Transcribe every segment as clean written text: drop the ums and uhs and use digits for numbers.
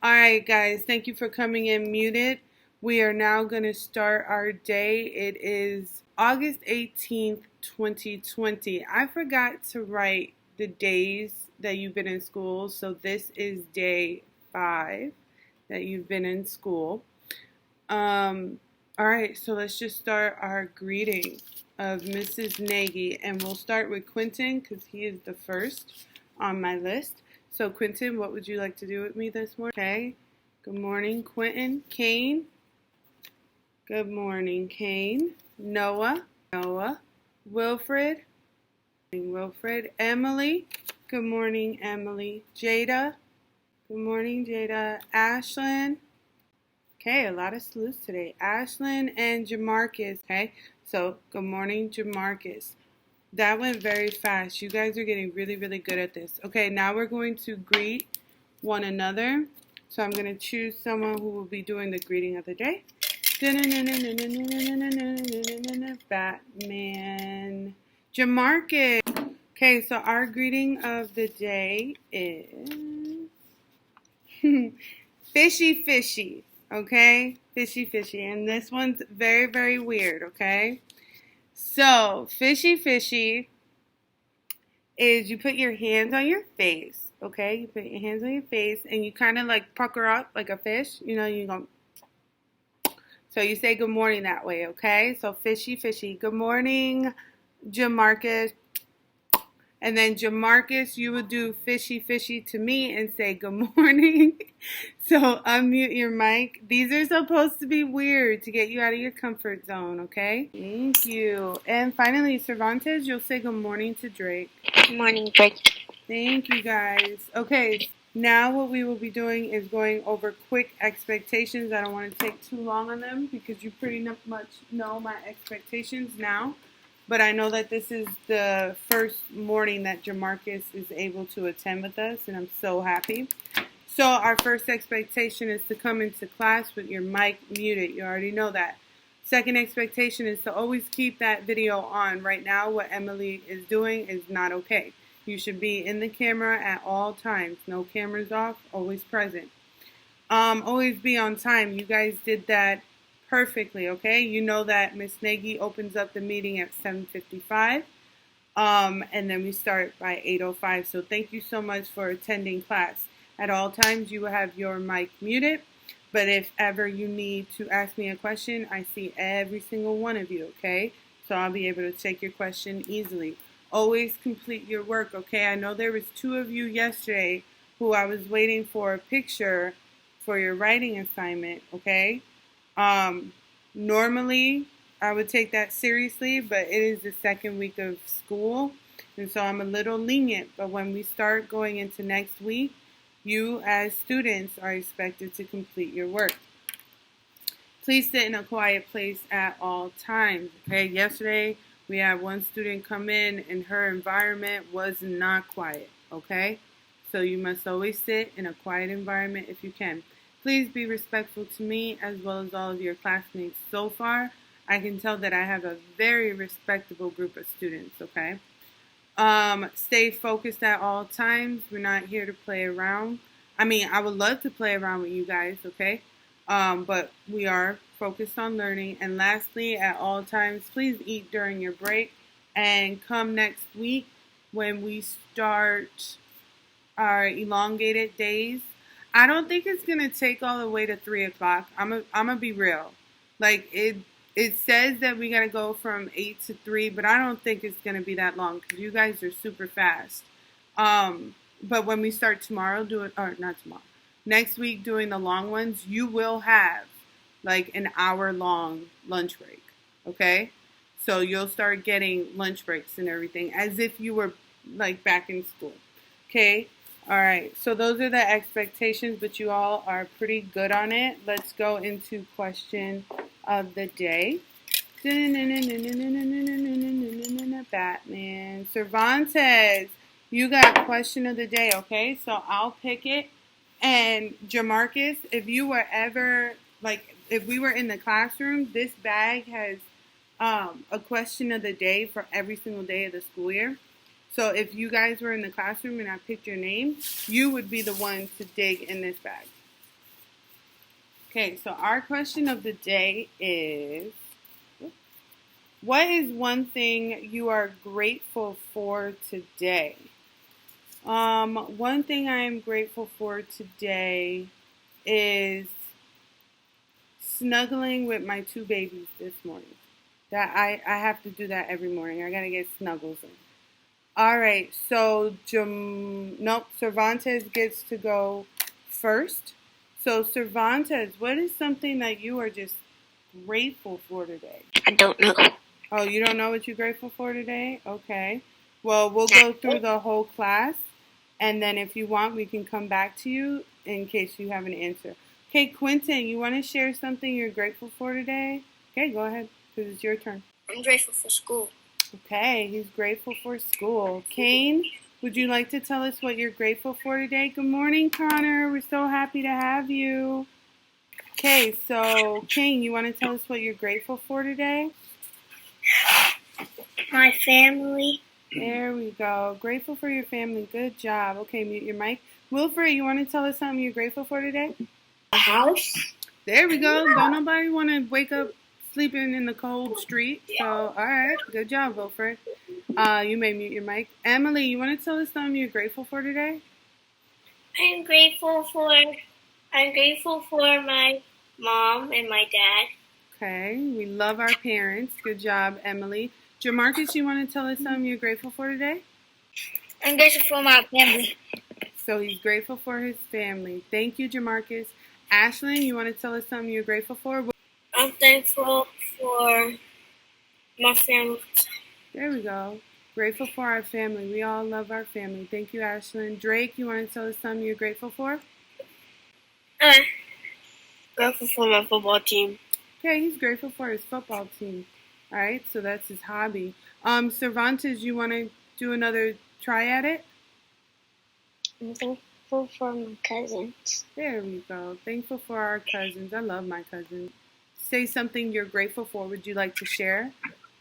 All right, guys, thank you for coming in muted. We are now going to start our day. It is August 18th, 2020. I forgot to write the days that you've been in school, so this is day 5 that you've been in school. All right, so let's just start our greeting of Mrs. Nagy, and we'll start with Quentin because he is the first on my list. So, Quentin, what would you like to do with me this morning? Okay. Good morning, Quentin. Kane. Good morning, Kane. Noah. Wilfred. Emily. Good morning, Emily. Jada. Good morning, Jada. Ashlyn. Okay, a lot of salutes today. Ashlyn and Jamarcus. Okay, so good morning, Jamarcus. That went very fast. You guys are getting really, really good at this. Okay, now we're going to greet one another. So I'm going to choose someone who will be doing the greeting of the day. Batman. Jamarcus. Okay, so our greeting of the day is fishy fishy. Okay, fishy fishy. And this one's very, very weird. Okay. So, fishy fishy is you put your hands on your face, okay? You put your hands on your face and you kind of like pucker up like a fish. You know, you go. So you say good morning that way, okay? So fishy fishy. Good morning, Jamarcus. And then Jamarcus, you would do fishy fishy to me and say good morning. So unmute your mic. These are supposed to be weird to get you out of your comfort zone, okay? Thank you. And finally, Cervantes, you'll say good morning to Drake. Good morning, Drake. Thank you, guys. Okay, now what we will be doing is going over quick expectations. I don't want to take too long on them because you pretty much know my expectations now. But I know that this is the first morning that Jamarcus is able to attend with us, and I'm so happy. So our first expectation is to come into class with your mic muted. You already know that. Second expectation is to always keep that video on. Right now, what Emily is doing is not okay. You should be in the camera at all times. No cameras off, always present. Always be on time. You guys did that perfectly, okay? You know that Miss Nagy opens up the meeting at 7:55, and then we start by 8:05. So thank you so much for attending class. At all times, you will have your mic muted, but if ever you need to ask me a question, I see every single one of you, okay? So I'll be able to take your question easily. Always complete your work, okay? I know there was 2 of you yesterday who I was waiting for a picture for your writing assignment, okay? Normally, I would take that seriously, but it is the second week of school, and so I'm a little lenient. But when we start going into next week, you as students are expected to complete your work. Please sit in a quiet place at all times, okay? Yesterday, we had one student come in, and her environment was not quiet, okay? So you must always sit in a quiet environment if you can. Please be respectful to me as well as all of your classmates. So far, I can tell that I have a very respectable group of students, okay? Stay focused at all times. We're not here to play around. I mean, I would love to play around with you guys, okay? But we are focused on learning. And lastly, at all times, please eat during your break. And come next week when we start our elongated days, I don't think it's going to take all the way to 3 o'clock. I'm going to be real. Like, it says that we got to go from 8 to 3, but I don't think it's going to be that long because you guys are super fast. But when we start tomorrow, next week doing the long ones, you will have like an hour-long lunch break, okay? So you'll start getting lunch breaks and everything as if you were like back in school, okay? All right, so those are the expectations, but you all are pretty good on it. Let's go into question of the day. Batman. Cervantes, you got question of the day, okay? So I'll pick it. And Jamarcus, if you were ever, like, if we were in the classroom, this bag has a question of the day for every single day of the school year. So if you guys were in the classroom and I picked your name, you would be the one to dig in this bag. Okay, so our question of the day is, what is one thing you are grateful for today? One thing I am grateful for today is snuggling with my two babies this morning. That I have to do that every morning. I gotta get snuggles in. All right, so Cervantes gets to go first. So Cervantes, what is something that you are just grateful for today? I don't know. Oh, you don't know what you're grateful for today? Okay. Well, we'll go through the whole class, and then if you want, we can come back to you in case you have an answer. Okay, Quentin, you want to share something you're grateful for today? Okay, go ahead, because it's your turn. I'm grateful for school. Okay, he's grateful for school. Kane, would you like to tell us what you're grateful for today? Good morning, Connor. We're so happy to have you. Okay, so Kane, you want to tell us what you're grateful for today? My family. There we go. Grateful for your family. Good job. Okay, mute your mic. Wilfred, you want to tell us something you're grateful for today? A house. There we go. Don't nobody want to wake up sleeping in the cold street. So, all right. Good job, Wilfred. You may mute your mic. Emily, you want to tell us something you're grateful for today? I'm grateful for my mom and my dad. Okay. We love our parents. Good job, Emily. Jamarcus, you want to tell us something you're grateful for today? I'm grateful for my family. So he's grateful for his family. Thank you, Jamarcus. Ashlyn, you want to tell us something you're grateful for? I'm thankful for my family. There we go. Grateful for our family. We all love our family. Thank you, Ashlyn. Drake, you want to tell us something you're grateful for? Grateful for my football team. Okay, he's grateful for his football team. All right, so that's his hobby. Cervantes, you want to do another try at it? I'm thankful for my cousins. There we go. Thankful for our cousins. I love my cousins. Say something you're grateful for. Would you like to share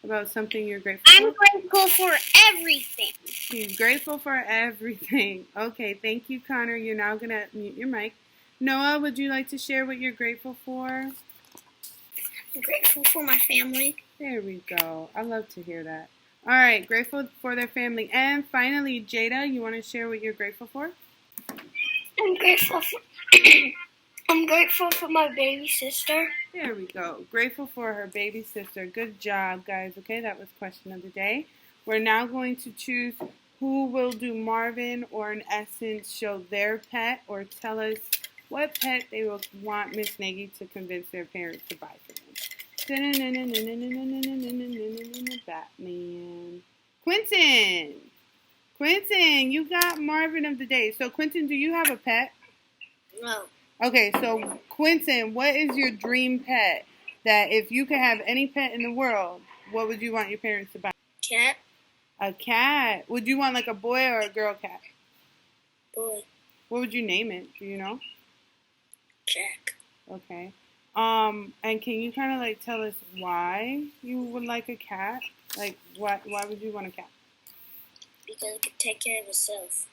about something you're grateful for? I'm grateful for everything. He's grateful for everything. Okay, thank you, Connor. You're now going to mute your mic. Noah, would you like to share what you're grateful for? I'm grateful for my family. There we go. I love to hear that. All right, grateful for their family. And finally, Jada, you want to share what you're grateful for? I'm grateful for I'm grateful for my baby sister. There we go. Grateful for her baby sister. Good job, guys. Okay, that was question of the day. We're now going to choose who will do Marvin, or in essence show their pet or tell us what pet they will want Miss Nagy to convince their parents to buy for them. Batman. Quentin, you got Marvin of the day. So Quentin, do you have a pet? No. Okay, so Quentin, what is your dream pet? That if you could have any pet in the world, what would you want your parents to buy? Cat. A cat. Would you want like a boy or a girl cat? Boy. What would you name it? Do you know? Jack. Okay. And can you kind of like tell us why you would like a cat? Like, why would you want a cat? Because it can take care of itself.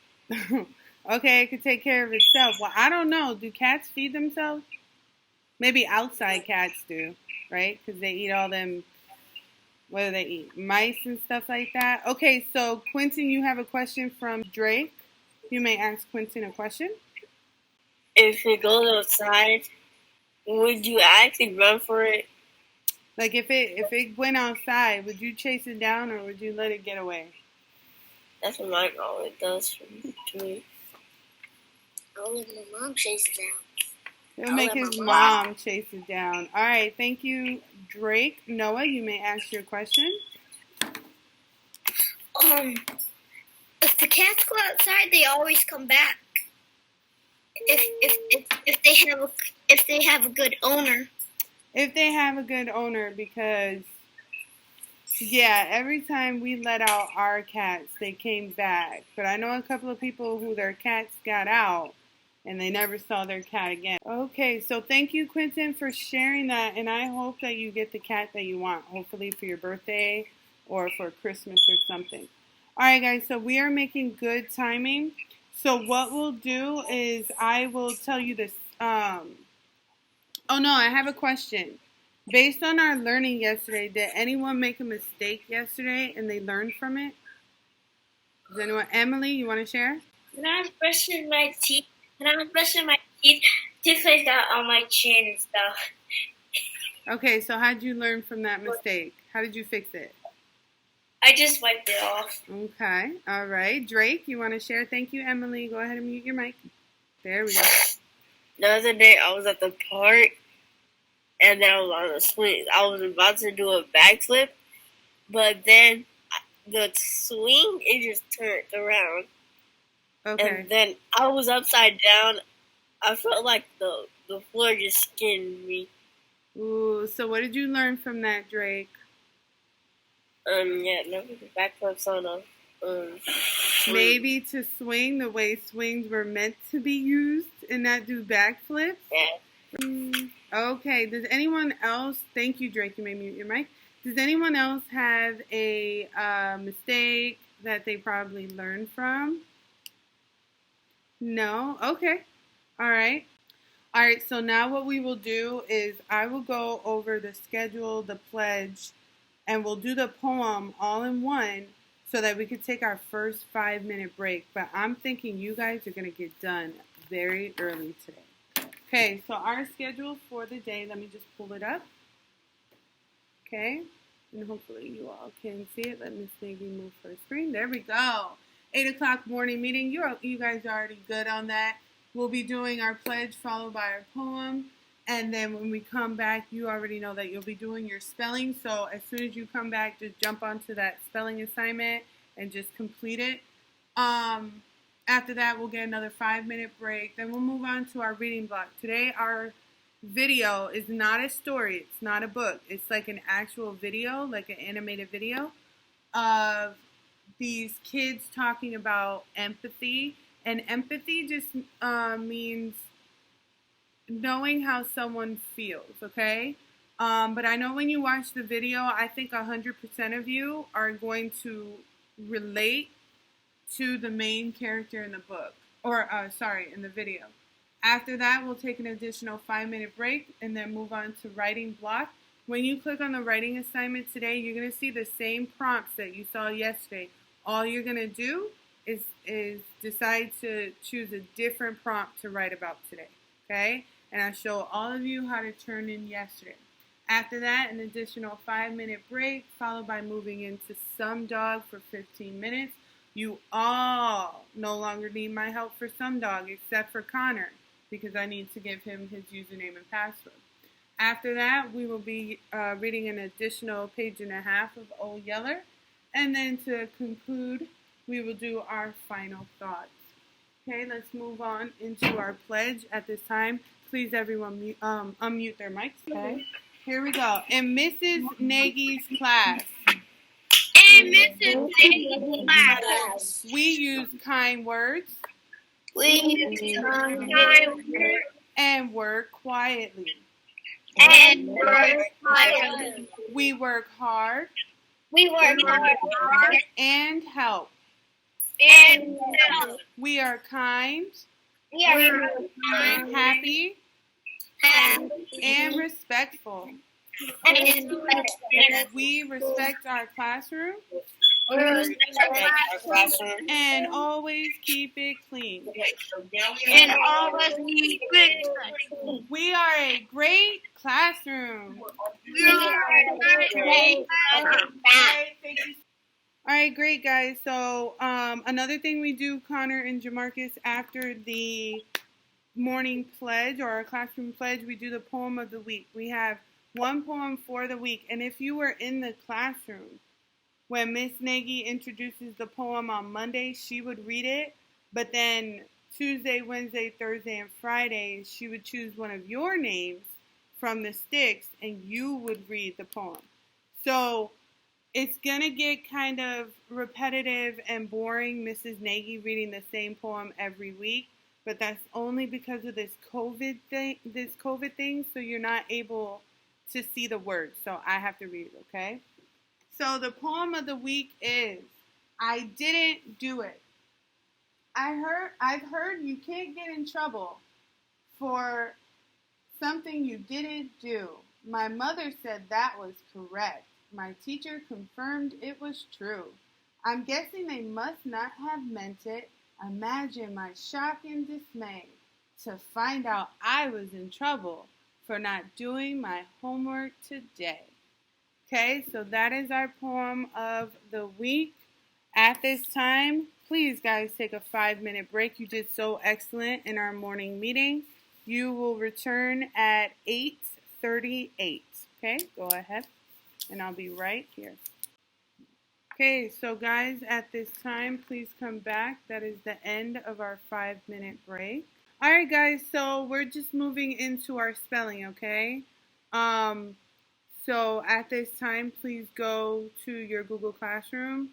Okay, it could take care of itself. Well, I don't know. Do cats feed themselves? Maybe outside cats do, right? Because they eat all them, what do they eat? Mice and stuff like that. Okay, so Quentin, you have a question from Drake. You may ask Quentin a question. If it goes outside, would you actually run for it? Like if it went outside, would you chase it down or would you let it get away? That's what my mom does to me. I'll let my mom chase it down. He'll make his mom chase it down. All right, thank you, Drake. Noah, you may ask your question. If the cats go outside, they always come back. If they have a good owner. If they have a good owner, because yeah, every time we let out our cats, they came back. But I know a couple of people who their cats got out and they never saw their cat again. Okay, so thank you, Quentin, for sharing that, and I hope that you get the cat that you want, hopefully for your birthday or for Christmas or something. All right, guys, so we are making good timing. So what we'll do is I will tell you this. Oh, no, I have a question. Based on our learning yesterday, did anyone make a mistake yesterday and they learned from it? Does anyone? Emily, you want to share? When I was brushing my teeth, toothpaste got on my chin and stuff. Okay, so how did you learn from that mistake? How did you fix it? I just wiped it off. Okay, all right. Drake, you want to share? Thank you, Emily. Go ahead and mute your mic. There we go. The other day, I was at the park, and then I was on a swing. I was about to do a backflip, but then the swing, it just turned around. Okay. And then I was upside down. I felt like the floor just skinned me. Ooh, so what did you learn from that, Drake? Yeah, never do backflips on a Maybe to swing the way swings were meant to be used and not do backflips? Yeah. Okay, does anyone else, thank you, Drake, you may mute your mic. Does anyone else have a mistake that they probably learned from? No? Okay. All right. All right, so now what we will do is I will go over the schedule, the pledge, and we'll do the poem all in one so that we could take our first 5-minute break. But I'm thinking you guys are going to get done very early today. Okay, so our schedule for the day, let me just pull it up. Okay, and hopefully you all can see it. Let Miss Nagy move her screen. There we go. 8 o'clock morning meeting. You guys are already good on that. We'll be doing our pledge followed by our poem. And then when we come back, you already know that you'll be doing your spelling. So as soon as you come back, just jump onto that spelling assignment and just complete it. After that, we'll get another 5-minute break. Then we'll move on to our reading block. Today, our video is not a story. It's not a book. It's like an actual video, like an animated video of these kids talking about empathy. And empathy just means knowing how someone feels, okay? But I know when you watch the video, I think 100% of you are going to relate to the main character in the book, or in the video. After that, we'll take an additional 5-minute break and then move on to writing block. When you click on the writing assignment today, you're going to see the same prompts that you saw yesterday. All you're going to do is decide to choose a different prompt to write about today, okay? And I show all of you how to turn in yesterday. After that, an additional 5-minute break, followed by moving into Some Dog for 15 minutes. You all no longer need my help for Some Dog, except for Connor, because I need to give him his username and password. After that, we will be reading an additional page and a half of Old Yeller. And then to conclude, we will do our final thoughts. Okay, let's move on into our pledge at this time. Please, everyone, unmute their mics. Okay, here we go. In Mrs. Nagy's class. In Mrs. Nagy's class. We use kind words. We use kind words. And work quietly. And work quietly. We work hard. We work hard. And help. And help. We are kind. We are kind. Happy. Happy. And respectful. And respectful. We respect our classroom. We respect our classroom. And always keep it clean. And always keep it clean. We are a great classroom. We are a great classroom. All right, great, guys. So another thing we do, Connor and Jamarcus, after the morning pledge or our classroom pledge, we do the poem of the week. We have one poem for the week. And if you were in the classroom, when Miss Nagy introduces the poem on Monday, she would read it. But then Tuesday, Wednesday, Thursday, and Friday, she would choose one of your names from the sticks and you would read the poem. So it's going to get kind of repetitive and boring, Mrs. Nagy reading the same poem every week. But that's only because of this COVID thing, so you're not able to see the words. So I have to read it, okay? So the poem of the week is, I Didn't Do It. I've heard you can't get in trouble for Something you didn't do. My mother said that was correct. My teacher confirmed it was true. I'm guessing they must not have meant it. Imagine my shock and dismay to find out I was in trouble for not doing my homework today. Okay, so that is our poem of the week. At this time, please, guys, take a 5-minute break. You did so excellent in our morning meeting. You will return at 8:38. Okay, go ahead, and I'll be right here. Okay, so guys, at this time, please come back. That is the end of our 5-minute break. All right, guys, so we're just moving into our spelling, okay? So at this time, please go to your Google Classroom,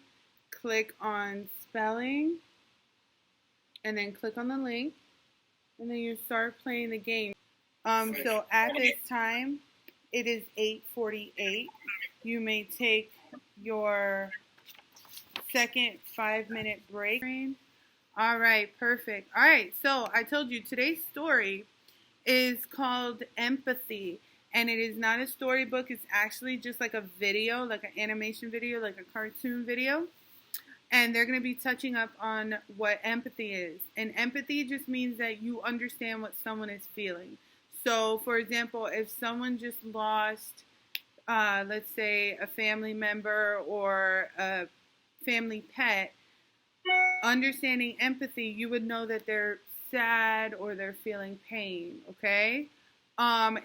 click on spelling, and then click on the link, and then you start playing the game. So at this time, it is 8:48. You may take your second 5-minute break. All right, perfect. All right, so I told you today's story is called Empathy. And it is not a storybook. It's actually just like a video, like an animation video, like a cartoon video. And they're going to be touching up on what empathy is. And empathy just means that you understand what someone is feeling. So, for example, if someone just lost, let's say, a family member or a family pet, understanding empathy, you would know that they're sad or they're feeling pain, okay?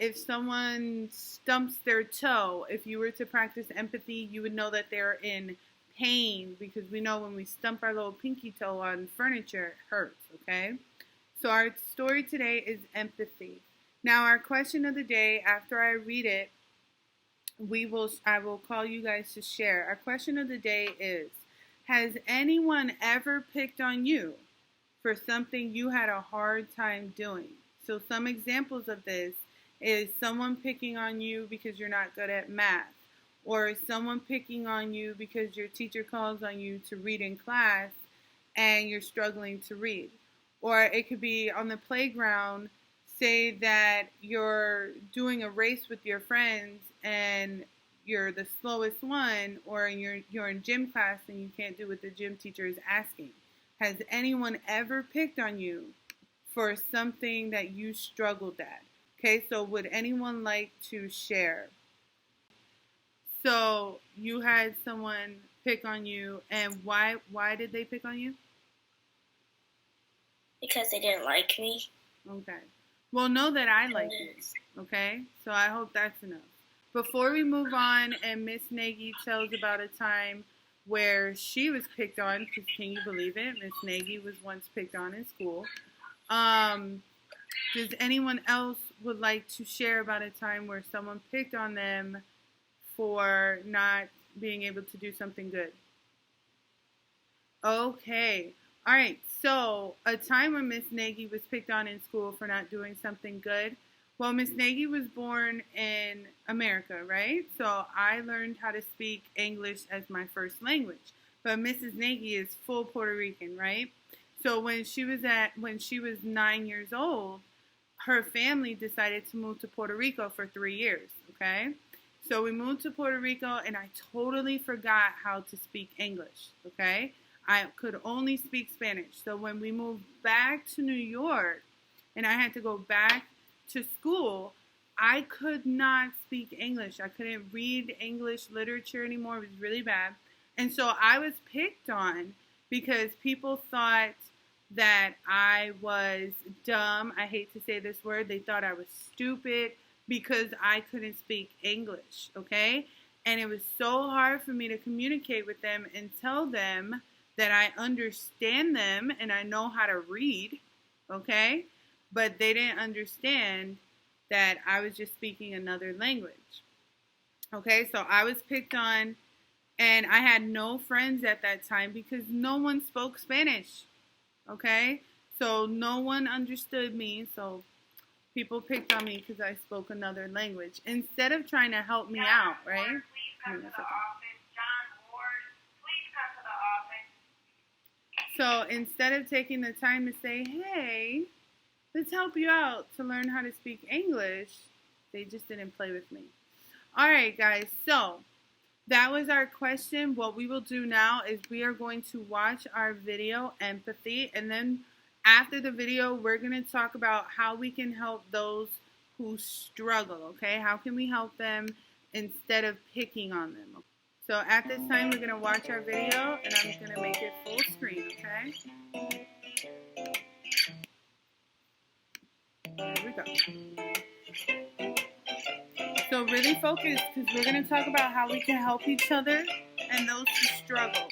If someone stumps their toe, if you were to practice empathy, you would know that they're in pain because we know when we stump our little pinky toe on furniture, it hurts, okay? So our story today is empathy. Now our question of the day, after I read it, I will call you guys to share. Our question of the day is, has anyone ever picked on you for something you had a hard time doing? So some examples of this is someone picking on you because you're not good at math, or someone picking on you because your teacher calls on you to read in class and you're struggling to read. Or it could be on the playground, say that you're doing a race with your friends and you're the slowest one, or you're in gym class and you can't do what the gym teacher is asking. Has anyone ever picked on you for something that you struggled at? Okay, so would anyone like to share? So you had someone pick on you, and why did they pick on you? Because they didn't like me. Okay. Well, know that I like you. Okay? So I hope that's enough. Before we move on and Miss Nagy tells about a time where she was picked on, because can you believe it? Miss Nagy was once picked on in school. Does anyone else would like to share about a time where someone picked on them for not being able to do something good? Okay. All right. So a time when Miss Nagy was picked on in school for not doing something good. Well, Miss Nagy was born in America, right? So I learned how to speak English as my first language. But Mrs. Nagy is full Puerto Rican, right? So when she was 9 years old, her family decided to move to Puerto Rico for 3 years, okay? So we moved to Puerto Rico, and I totally forgot how to speak English, okay? I could only speak Spanish. So when we moved back to New York, and I had to go back to school, I could not speak English. I couldn't read English literature anymore. It was really bad. And so I was picked on because people thought that I was dumb. I hate to say this word. They thought I was stupid because I couldn't speak English, okay? And it was so hard for me to communicate with them and tell them that I understand them and I know how to read, okay? But they didn't understand that I was just speaking another language. Okay, so I was picked on, and I had no friends at that time because no one spoke Spanish. Okay, so no one understood me, so people picked on me because I spoke another language instead of trying to help me out, right? So instead of taking the time to say, hey, let's help you out to learn how to speak English. They just didn't play with me. All right, guys. So that was our question. What we will do now is we are going to watch our video, Empathy, and then after the video, we're going to talk about how we can help those who struggle, okay? How can we help them instead of picking on them? So at this time, we're going to watch our video, and I'm going to make it full screen, okay? There we go. So really focus, because we're going to talk about how we can help each other and those who struggle.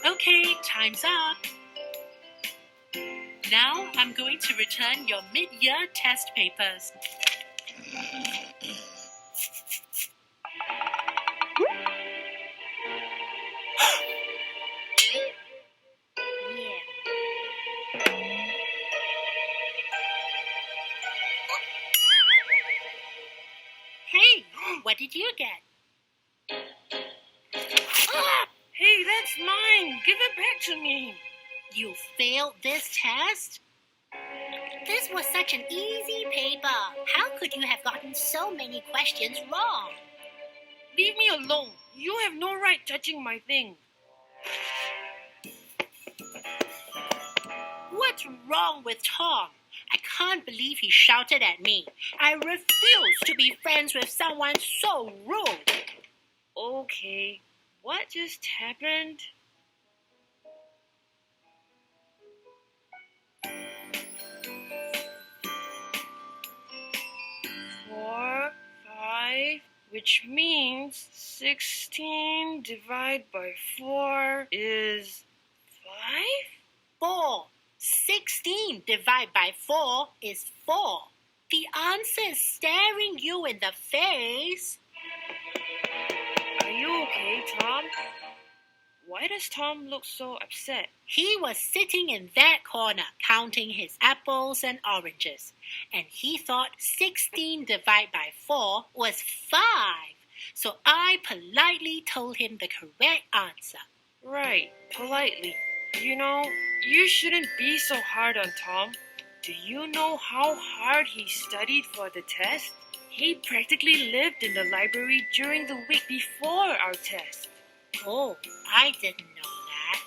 Okay, time's up. Now I'm going to return your mid-year test papers. Hey, what did you get? Hey, that's mine. Give it back to me. You failed this test? This was such an easy paper. How could you have gotten so many questions wrong? Leave me alone. You have no right touching my thing. What's wrong with Tom? I can't believe he shouted at me. I refuse to be friends with someone so rude. Okay, what just happened? Four, 5, which means 16 divided by 4 is 5? 4. 16 divided by 4 is 4. The answer is staring you in the face. Are you okay, Tom? Why does Tom look so upset? He was sitting in that corner counting his apples and oranges, and he thought 16 divided by 4 was 5. So I politely told him the correct answer. Right, politely. You know, you shouldn't be so hard on Tom. Do you know how hard he studied for the test? He practically lived in the library during the week before our test. Oh, I didn't know that.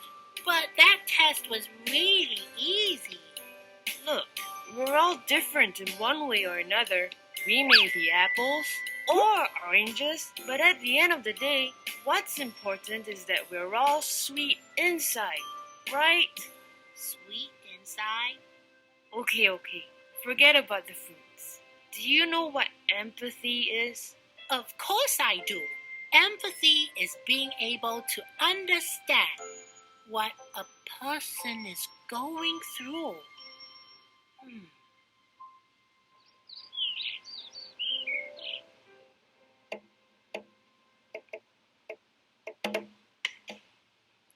But that test was really easy. Look, we're all different in one way or another. We may be apples or oranges, but at the end of the day, what's important is that we're all sweet inside, right? Sweet inside? Okay, forget about the fruits. Do you know what empathy is? Of course I do. Empathy is being able to understand what a person is going through.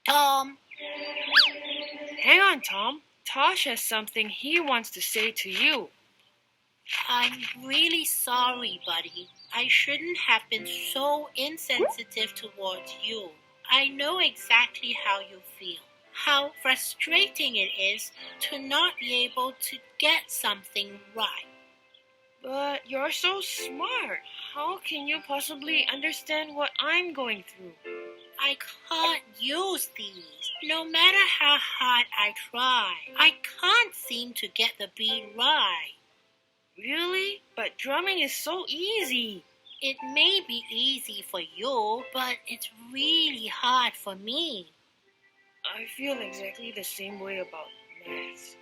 Tom. Hang on, Tom. Tosh has something he wants to say to you. I'm really sorry, buddy. I shouldn't have been so insensitive towards you. I know exactly how you feel. How frustrating it is to not be able to get something right. But you're so smart. How can you possibly understand what I'm going through? I can't use these. No matter how hard I try, I can't seem to get the beat right. Really? But drumming is so easy. It may be easy for you, but it's really hard for me. I feel exactly the same way about maths.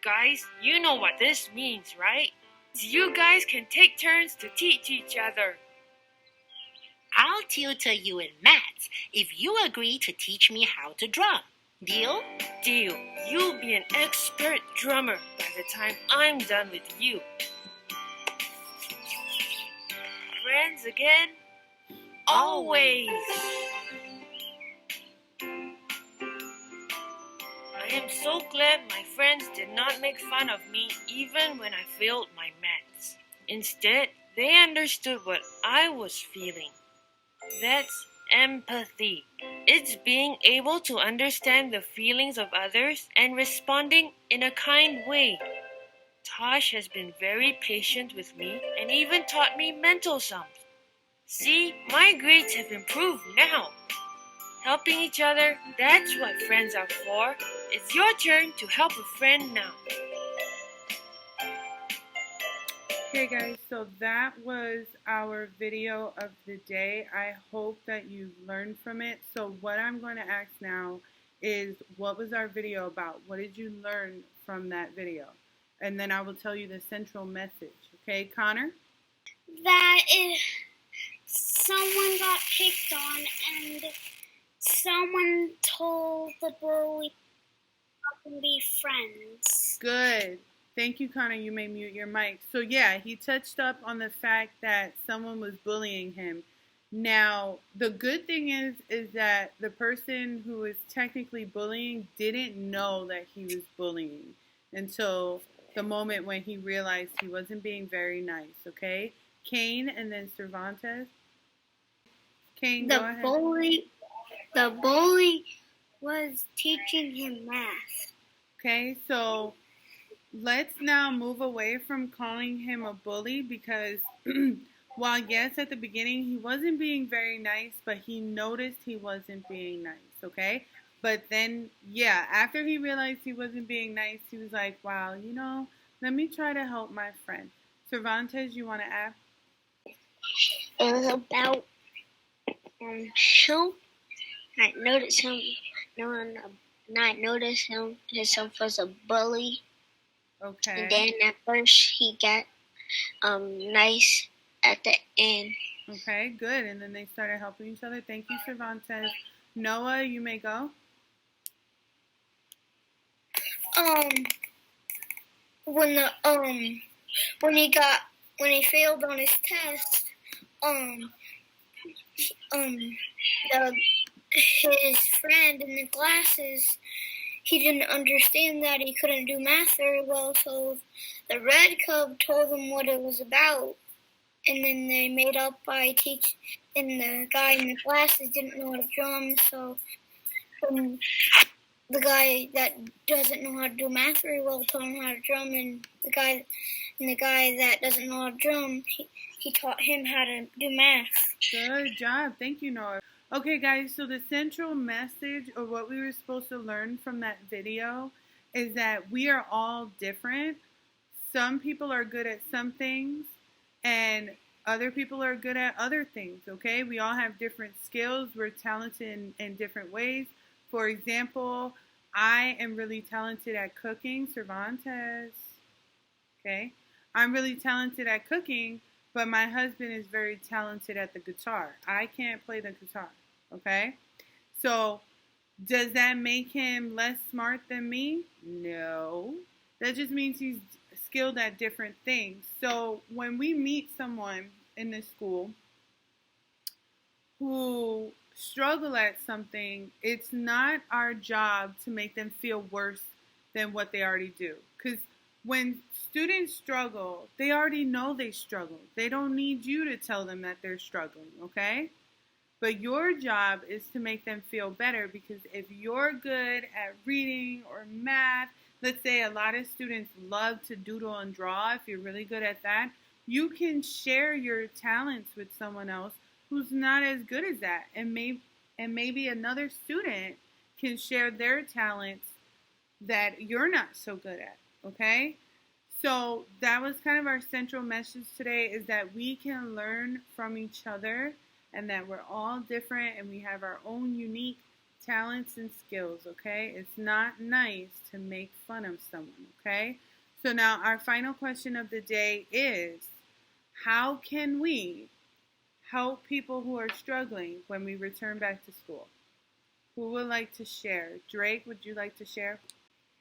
Guys, you know what this means, right? You guys can take turns to teach each other. I'll tutor you in maths if you agree to teach me how to drum. Deal? Deal. You'll be an expert drummer by the time I'm done with you. Friends again? Always! I am so glad my friends did not make fun of me even when I failed my maths. Instead, they understood what I was feeling. That's empathy. It's being able to understand the feelings of others and responding in a kind way. Tosh has been very patient with me and even taught me mental sums. See, my grades have improved now. Helping each other, that's what friends are for. It's your turn to help a friend now. Okay guys, so that was our video of the day. I hope that you learned from it. So what I'm going to ask now is, what was our video about? What did you learn from that video? And then I will tell you the central message. Okay, Connor? That if someone got picked on and someone told the bully to be friends. Good. Thank you, Connor. You may mute your mic. So yeah, he touched up on the fact that someone was bullying him. Now, the good thing is that the person who was technically bullying didn't know that he was bullying until the moment when he realized he wasn't being very nice, okay? Kane and then Cervantes. Kane, go ahead. The bully was teaching him math. Okay, so let's now move away from calling him a bully, because while yes, at the beginning he wasn't being very nice, but he noticed he wasn't being nice, okay? But then, yeah, after he realized he wasn't being nice, he was like, wow, let me try to help my friend. Cervantes, you want to add? It was about Shu. I noticed him. Not notice him. Himself was a bully. Okay. And then at first he got nice at the end. Okay, good. And then they started helping each other. Thank you, Cervantes. Noah, you may go. When he failed on his test, his friend in the classes, he didn't understand that he couldn't do math very well, so the red cub told him what it was about, and then they made up by teaching, and the guy in the classes didn't know how to drum, so the guy that doesn't know how to do math very well taught him how to drum, and the guy that doesn't know how to drum, he taught him how to do math. Good job. Thank you, Noah. Okay, guys, so the central message of what we were supposed to learn from that video is that we are all different. Some people are good at some things, and other people are good at other things, okay? We all have different skills. We're talented in different ways. For example, I am really talented at cooking. Cervantes, okay? I'm really talented at cooking, but my husband is very talented at the guitar. I can't play the guitar, okay? So does that make him less smart than me? No. That just means he's skilled at different things. So when we meet someone in this school who struggle at something, it's not our job to make them feel worse than what they already do. Because when students struggle, they already know they struggle. They don't need you to tell them that they're struggling, okay? But your job is to make them feel better, because if you're good at reading or math, let's say a lot of students love to doodle and draw. If you're really good at that, you can share your talents with someone else who's not as good as that. And maybe another student can share their talents that you're not so good at, okay? So that was kind of our central message today, is that we can learn from each other, and that we're all different and we have our own unique talents and skills, okay? It's not nice to make fun of someone, okay? So now our final question of the day is, how can we help people who are struggling when we return back to school? Who would like to share? Drake, would you like to share?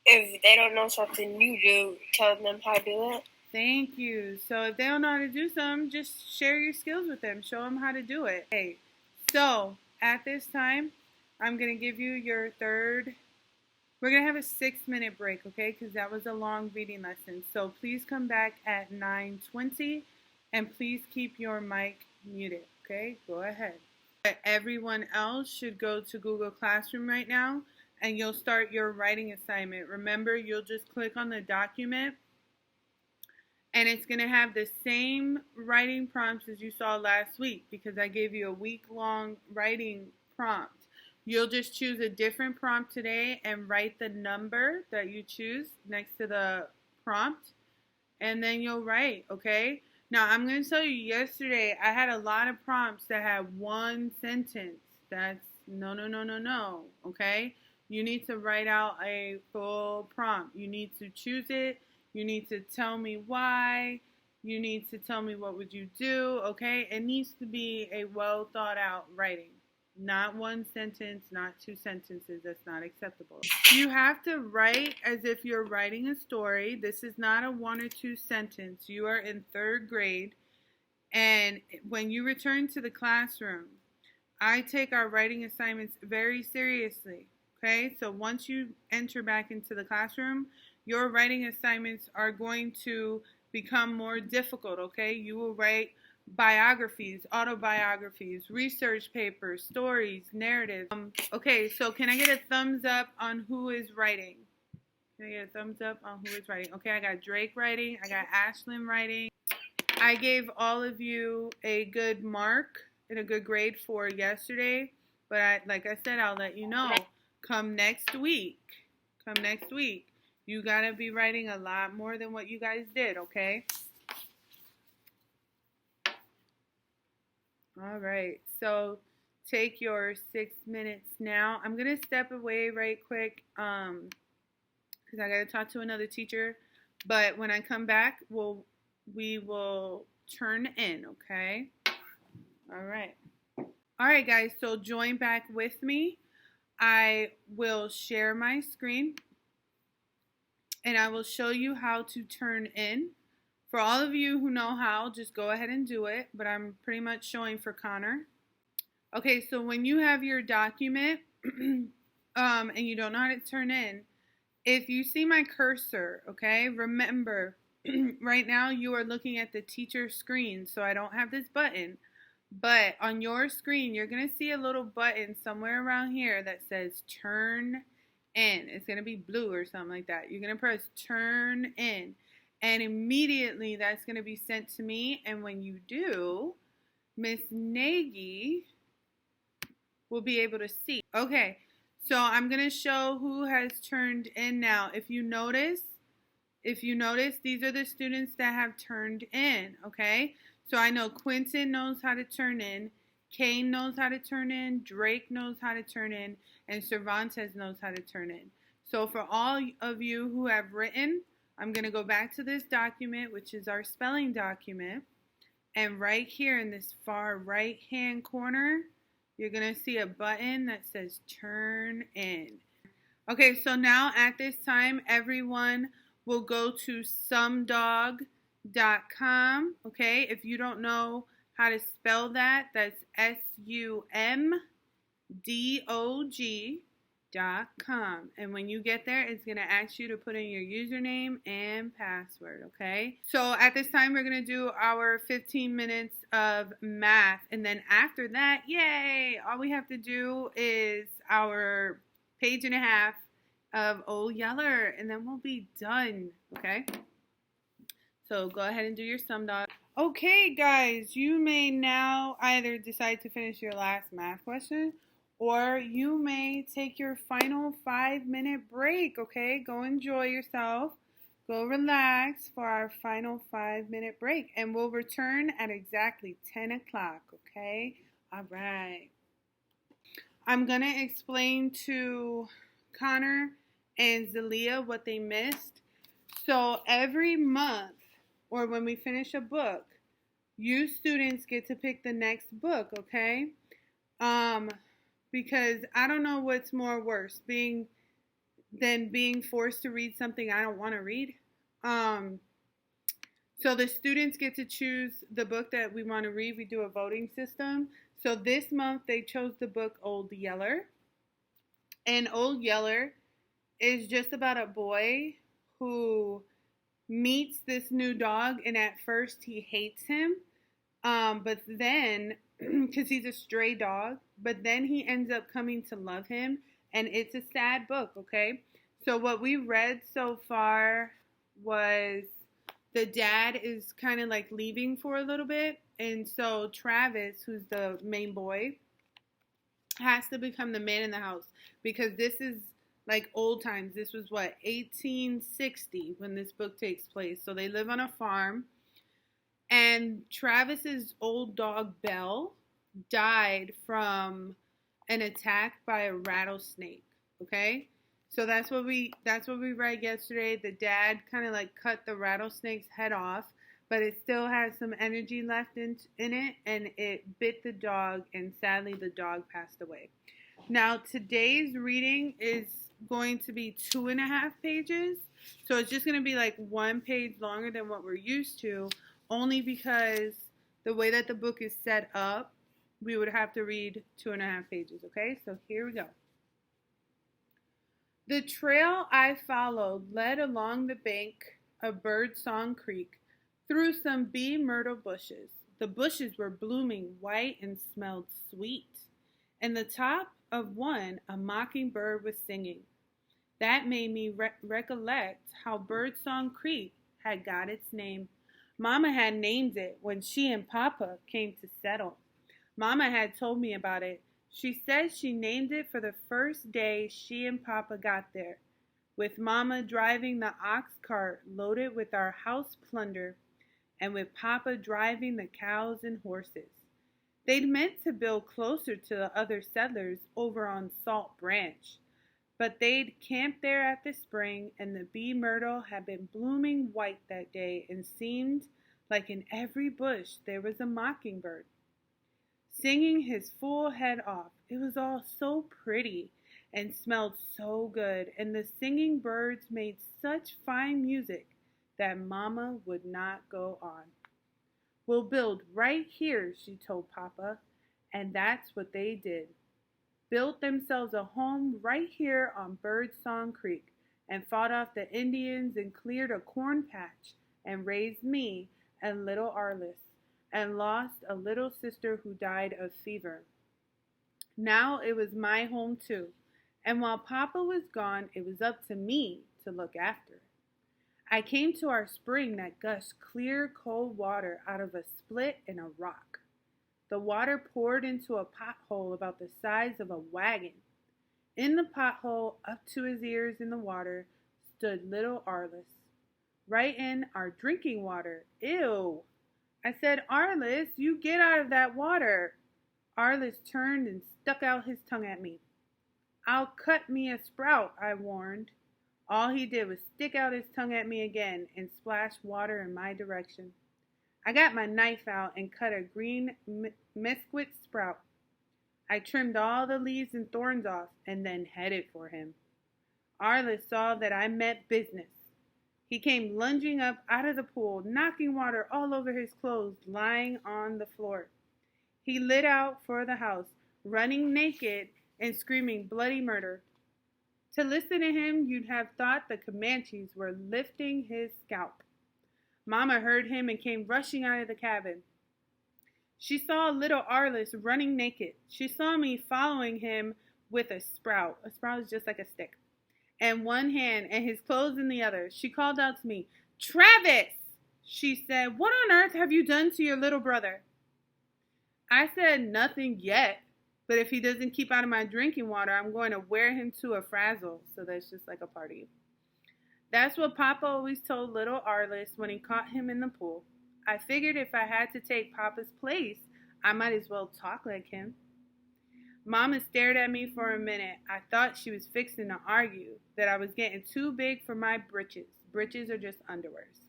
If they don't know something you do, tell them how to do it. Thank you. So if they don't know how to do something, just share your skills with them. Show them how to do it. Okay. So at this time, I'm going to give you your third. We're going to have a 6-minute break, okay? Because that was a long reading lesson. So please come back at 9:20, and please keep your mic muted, okay? Go ahead. But everyone else should go to Google Classroom right now and you'll start your writing assignment. Remember, you'll just click on the document and it's going to have the same writing prompts as you saw last week because I gave you a week-long writing prompt. You'll just choose a different prompt today and write the number that you choose next to the prompt, and then you'll write, okay? Now, I'm going to tell you, yesterday I had a lot of prompts that had one sentence. That's no, okay? You need to write out a full prompt. You need to choose it. You need to tell me why. You need to tell me what would you do, okay? It needs to be a well thought out writing. Not one sentence, not two sentences. That's not acceptable. You have to write as if you're writing a story. This is not a one or two sentence. You are in 3rd grade. And when you return to the classroom, I take our writing assignments very seriously. Okay? So once you enter back into the classroom, your writing assignments are going to become more difficult. Okay? You will write biographies, autobiographies, research papers, stories, narratives. Okay, so can I get a thumbs up on who is writing? Can I get a thumbs up on who is writing? Okay, I got Drake writing. I got Ashlyn writing. I gave all of you a good mark and a good grade for yesterday. But like I said, I'll let you know. Come next week, you got to be writing a lot more than what you guys did, okay? All right, so take your 6 minutes now. I'm going to step away right quick because I got to talk to another teacher. But when I come back, we will turn in, okay? All right. All right, guys, so join back with me. I will share my screen, and I will show you how to turn in. For all of you who know how, just go ahead and do it, but I'm pretty much showing for Connor. Okay, so when you have your document and you don't know how to turn in, if you see my cursor, okay, remember, right now you are looking at the teacher screen, so I don't have this button, but on your screen, you're going to see a little button somewhere around here that says turn in. It's going to be blue or something like that. You're going to press turn in. And immediately that's going to be sent to me. And when you do, Miss Nagy will be able to see. Okay, so I'm going to show who has turned in now. If you notice, these are the students that have turned in, okay? So I know Quentin knows how to turn in, Kane knows how to turn in, Drake knows how to turn in, and Cervantes knows how to turn in. So for all of you who have written, I'm going to go back to this document, which is our spelling document. And right here in this far right-hand corner, you're going to see a button that says turn in. Okay, so now at this time, everyone will go to sumdog.com. Okay, if you don't know how to spell that, that's SUMDOG.com. And when you get there, it's going to ask you to put in your username and password, okay? So at this time, we're going to do our 15 minutes of math. And then after that, yay, all we have to do is our page and a half of Old Yeller, and then we'll be done, okay? So go ahead and do your sum dog. Okay, guys, you may now either decide to finish your last math question, or you may take your final 5-minute break, okay? Go enjoy yourself. Go relax for our final 5-minute break. And we'll return at exactly 10 o'clock, okay? All right. I'm going to explain to Connor and Zelia what they missed. So every month, or when we finish a book, you students get to pick the next book, okay? Because I don't know what's more worse, being forced to read something I don't want to read. So the students get to choose the book that we want to read. We do a voting system. So this month they chose the book Old Yeller. And Old Yeller is just about a boy who meets this new dog, and at first he hates him. But then because he's a stray dog, but then he ends up coming to love him, and it's a sad book, okay? So what we read so far was the dad is kind of like leaving for a little bit, and so Travis, who's the main boy, has to become the man in the house, because this is like old times. This was what, 1860 when this book takes place. So they live on a farm, and Travis's old dog Belle died from an attack by a rattlesnake. Okay, so that's what we read yesterday. The dad kind of like cut the rattlesnake's head off, but it still has some energy left in it, and it bit the dog, and sadly the dog passed away. Now today's reading is going to be 2.5 pages, so it's just going to be like 1 page longer than what we're used to, only because the way that the book is set up, we would have to read 2.5 pages, okay? So here we go. The trail I followed led along the bank of Birdsong Creek through some bee myrtle bushes. The bushes were blooming white and smelled sweet. In the top of one, a mockingbird was singing. That made me recollect how Birdsong Creek had got its name. Mama had named it when she and Papa came to settle. Mama had told me about it. She said she named it for the first day she and Papa got there, with Mama driving the ox cart loaded with our house plunder, and with Papa driving the cows and horses. They'd meant to build closer to the other settlers over on Salt Branch, but they'd camped there at the spring, and the bee myrtle had been blooming white that day, and seemed like in every bush there was a mockingbird, singing his full head off. It was all so pretty and smelled so good, and the singing birds made such fine music that Mama would not go on. We'll build right here, she told Papa, and that's what they did. Built themselves a home right here on Birdsong Creek, and fought off the Indians, and cleared a corn patch, and raised me and little Arliss, and lost a little sister who died of fever. Now it was my home too, and while Papa was gone, it was up to me to look after it. I came to our spring that gushed clear, cold water out of a split in a rock. The water poured into a pothole about the size of a wagon. In the pothole, up to his ears in the water, stood little Arliss. Right in our drinking water. Ew! I said, Arliss, you get out of that water. Arliss turned and stuck out his tongue at me. I'll cut me a sprout, I warned. All he did was stick out his tongue at me again and splash water in my direction. I got my knife out and cut a green mesquite sprout. I trimmed all the leaves and thorns off and then headed for him. Arliss saw that I meant business. He came lunging up out of the pool, knocking water all over his clothes lying on the floor. He lit out for the house, running naked and screaming bloody murder. To listen to him, you'd have thought the Comanches were lifting his scalp. Mama heard him and came rushing out of the cabin. She saw little Arliss running naked. She saw me following him with a sprout. A sprout is just like a stick. In one hand and his clothes in the other. She called out to me, Travis! She said, what on earth have you done to your little brother? I said, nothing yet. But if he doesn't keep out of my drinking water, I'm going to wear him to a frazzle. So that's just like a party. That's what Papa always told little Arliss when he caught him in the pool. I figured if I had to take Papa's place, I might as well talk like him. Mama stared at me for a minute. I thought she was fixing to argue that I was getting too big for my britches. Britches are just underwears.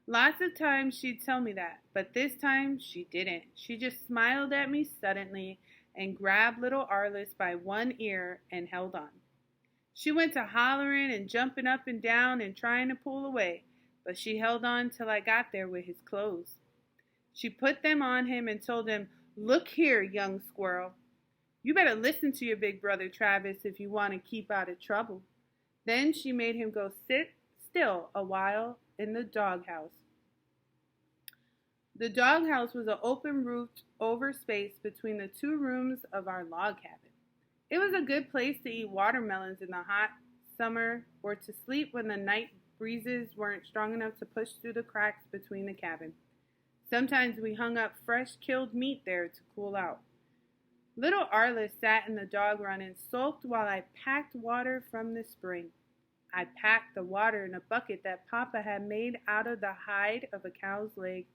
Lots of times she'd tell me that, but this time she didn't. She just smiled at me suddenly and grabbed little Arliss by one ear and held on. She went to hollering and jumping up and down and trying to pull away, but she held on till I got there with his clothes. She put them on him and told him, look here, young squirrel. You better listen to your big brother Travis if you want to keep out of trouble. Then she made him go sit still a while in the doghouse. The doghouse was an open roofed over space between the two rooms of our log cabin. It was a good place to eat watermelons in the hot summer or to sleep when the night breezes weren't strong enough to push through the cracks between the cabin. Sometimes we hung up fresh killed meat there to cool out. Little Arliss sat in the dog run and sulked while I packed water from the spring. I packed the water in a bucket that Papa had made out of the hide of a cow's leg.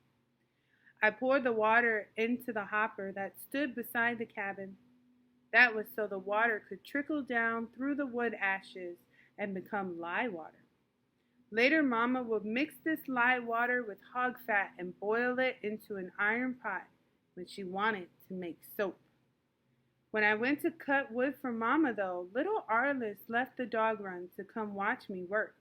I poured the water into the hopper that stood beside the cabin. That was so the water could trickle down through the wood ashes and become lye water. Later, Mama would mix this lye water with hog fat and boil it into an iron pot when she wanted to make soap. When I went to cut wood for Mama, though, little Arliss left the dog run to come watch me work.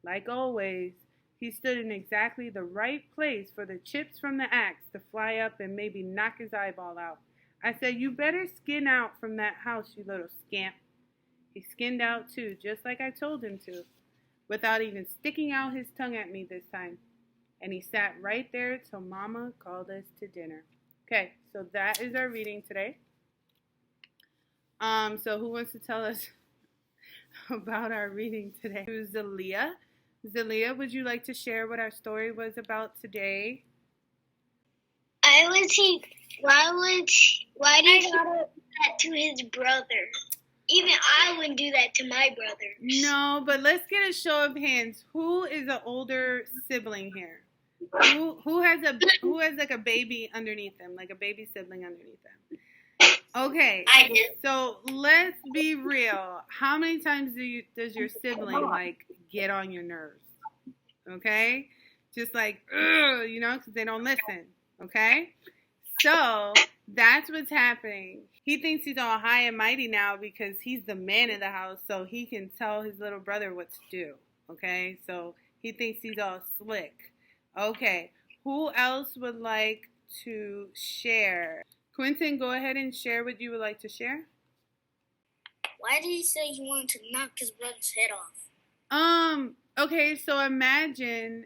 Like always, he stood in exactly the right place for the chips from the axe to fly up and maybe knock his eyeball out. I said, "You better skin out from that house, you little scamp." He skinned out too, just like I told him to, without even sticking out his tongue at me this time. And he sat right there till Mama called us to dinner. Okay, so that is our reading today. So who wants to tell us about our reading today? It was Zelia. Zelia, would you like to share what our story was about today? I would say, why did he do that to his brother? Even I wouldn't do that to my brother. No, but let's get a show of hands. Who is an older sibling here? Who has like a baby underneath them, like a baby sibling underneath them? Okay, I do. so let's be real. How many times does your sibling like get on your nerves? Okay, just like because they don't listen. Okay, so that's what's happening. He thinks he's all high and mighty now because he's the man of the house, so he can tell his little brother what to do. Okay, so he thinks he's all slick. Okay, who else would like to share? Quentin, go ahead and share what you would like to share. Why did he say he wanted to knock his brother's head off? Okay, so imagine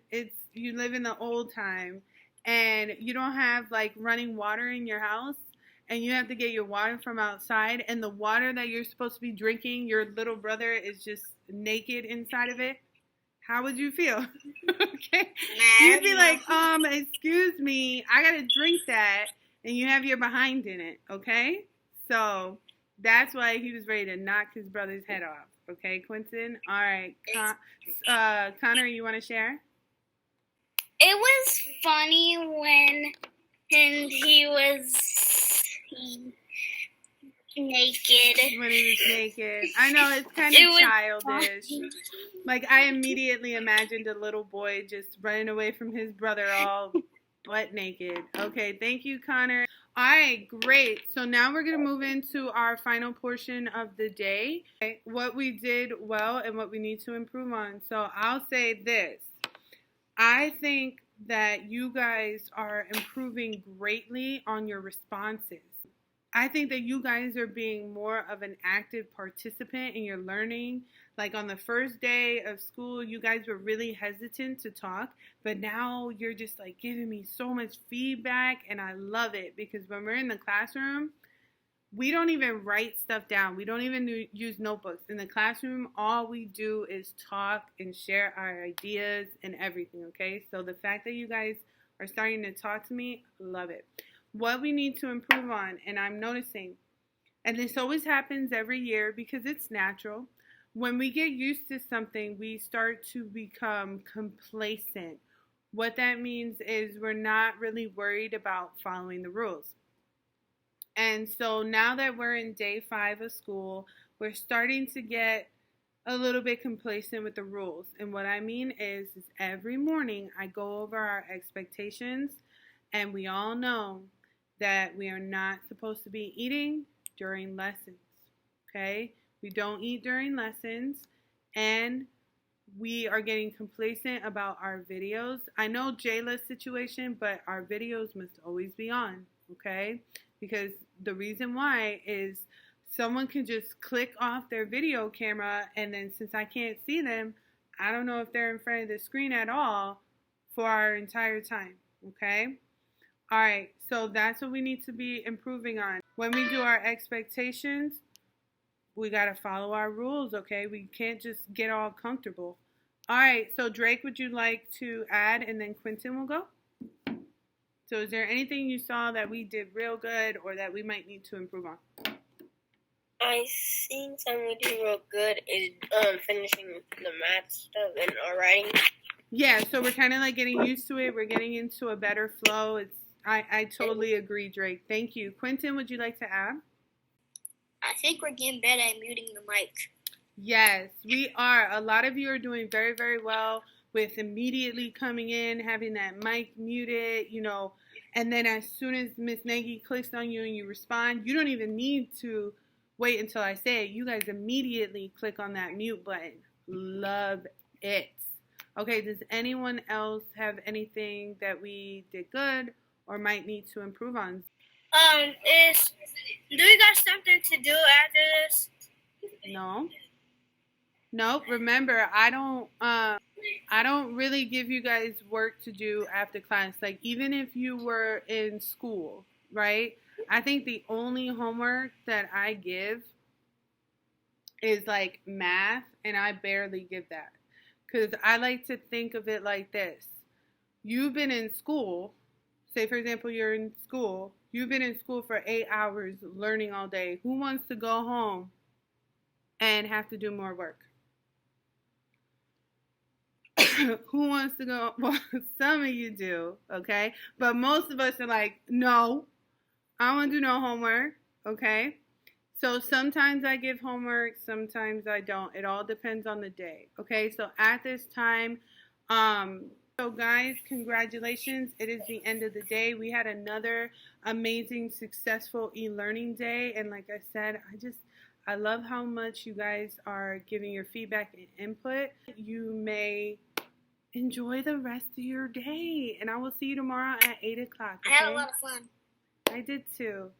you live in the old time and you don't have like running water in your house and you have to get your water from outside and the water that you're supposed to be drinking, your little brother is just naked inside of it. How would you feel? Okay. You'd be like, excuse me, I gotta drink that. And you have your behind in it, okay? So that's why he was ready to knock his brother's head off. Okay, Quentin? All right. Connor, you want to share? It was funny when he was naked. When he was naked. I know, it's kind of childish. Like, I immediately imagined a little boy just running away from his brother all butt naked. Okay, thank you, Connor. All right, great. So now we're going to move into our final portion of the day. Okay, what we did well and what we need to improve on. So I'll say this. I think that you guys are improving greatly on your responses. I think that you guys are being more of an active participant in your learning. Like on the first day of school, you guys were really hesitant to talk, but now you're just like giving me so much feedback and I love it because when we're in the classroom, we don't even write stuff down. We don't even use notebooks. In the classroom, all we do is talk and share our ideas and everything, okay? So the fact that you guys are starting to talk to me, love it. What we need to improve on, and I'm noticing, and this always happens every year because it's natural, when we get used to something, we start to become complacent. What that means is we're not really worried about following the rules. And so now that we're in day 5 of school, we're starting to get a little bit complacent with the rules. And what I mean is every morning I go over our expectations, and we all know that we are not supposed to be eating during lessons, okay? We don't eat during lessons, and we are getting complacent about our videos. I know Jayla's situation, but our videos must always be on, okay? Because the reason why is someone can just click off their video camera, and then since I can't see them, I don't know if they're in front of the screen at all for our entire time, okay? All right, so that's what we need to be improving on. When we do our expectations, we got to follow our rules, okay? We can't just get all comfortable. All right, so Drake, would you like to add, and then Quentin will go? So is there anything you saw that we did real good or that we might need to improve on? I think something we did real good is finishing the math stuff and our writing. Yeah, so we're kind of like getting used to it. We're getting into a better flow. I totally agree, Drake. Thank you. Quentin, would you like to add? I think we're getting better at muting the mic. Yes, we are. A lot of you are doing very, very well with immediately coming in, having that mic muted, and then as soon as Miss Nagy clicks on you and you respond, you don't even need to wait until I say it. You guys immediately click on that mute button. Love it. Okay, does anyone else have anything that we did good or might need to improve on? Do we got something to do after this? No. Nope. Remember, I don't really give you guys work to do after class. Like, even if you were in school, right? I think the only homework that I give is like math, and I barely give that. Because I like to think of it like this. You've been in school, say for example you're in school, you've been in school for 8 hours learning all day. Who wants to go home and have to do more work? Who wants to go? Well, some of you do, okay? But most of us are like, no, I don't want to do no homework, okay? So sometimes I give homework, sometimes I don't. It all depends on the day, okay? So at this time, so guys, congratulations. It is the end of the day. We had another amazing, successful e-learning day. And like I said, I love how much you guys are giving your feedback and input. You may enjoy the rest of your day. And I will see you tomorrow at 8 o'clock. Okay? I had a lot of fun. I did too.